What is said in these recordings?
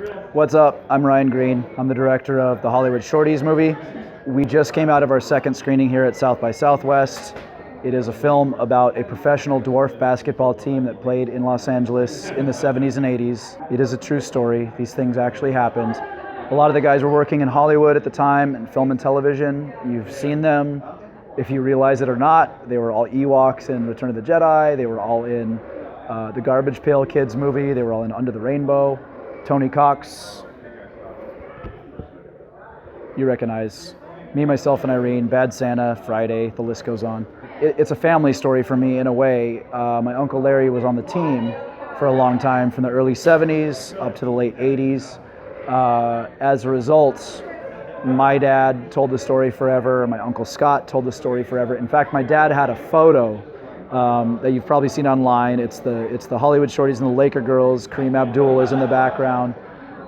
What's up? I'm Ryan Green. I'm the director of the Hollywood Shorties movie. We just came out of our second screening here at South by Southwest. It is a film about a professional dwarf basketball team that played in Los Angeles in the 70s and 80s. It is a true story. These things actually happened. A lot of the guys were working in Hollywood at the time, in film and television. You've seen them. If you realize it or not, they were all Ewoks in Return of the Jedi. They were all in the Garbage Pail Kids movie. They were all in Under the Rainbow. Tony Cox, you recognize. Me, Myself, and Irene, Bad Santa, Friday, the list goes on. It's a family story for me in a way. My Uncle Larry was on the team for a long time, from the early 70s up to the late 80s. As a result, my dad told the story forever. My Uncle Scott told the story forever. In fact, my dad had a photo that you've probably seen online. It's the Hollywood Shorties and the Laker girls. Kareem Abdul is in the background.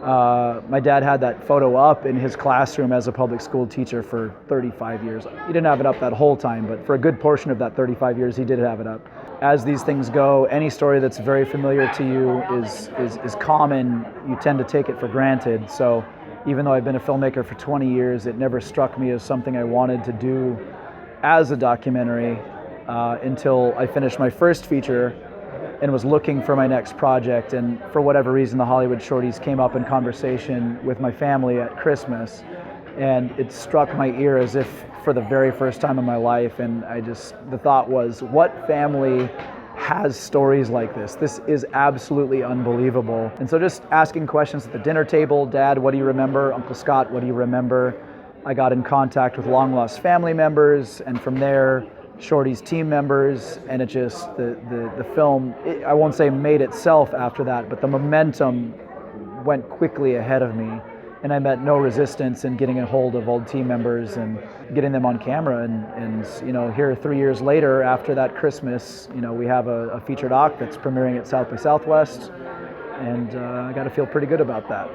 My dad had that photo up in his classroom as a public school teacher for 35 years. He didn't have it up that whole time, but for a good portion of that 35 years, he did have it up. As these things go, any story that's very familiar to you is common. You tend to take it for granted. So even though I've been a filmmaker for 20 years, it never struck me as something I wanted to do as a documentary until I finished my first feature and was looking for my next project. And for whatever reason, the Hollywood Shorties came up in conversation with my family at Christmas, and it struck my ear as if for the very first time in my life. And the thought was, what family has stories like this? This is absolutely unbelievable. And so just asking questions at the dinner table: Dad, what do you remember? Uncle Scott, what do you remember? I got in contact with long lost family members, and from there, Shorties team members, and it just, the film, I won't say made itself after that, but the momentum went quickly ahead of me, and I met no resistance in getting a hold of old team members and getting them on camera. And here 3 years later, after that Christmas, we have a feature doc that's premiering at South by Southwest, and I got to feel pretty good about that.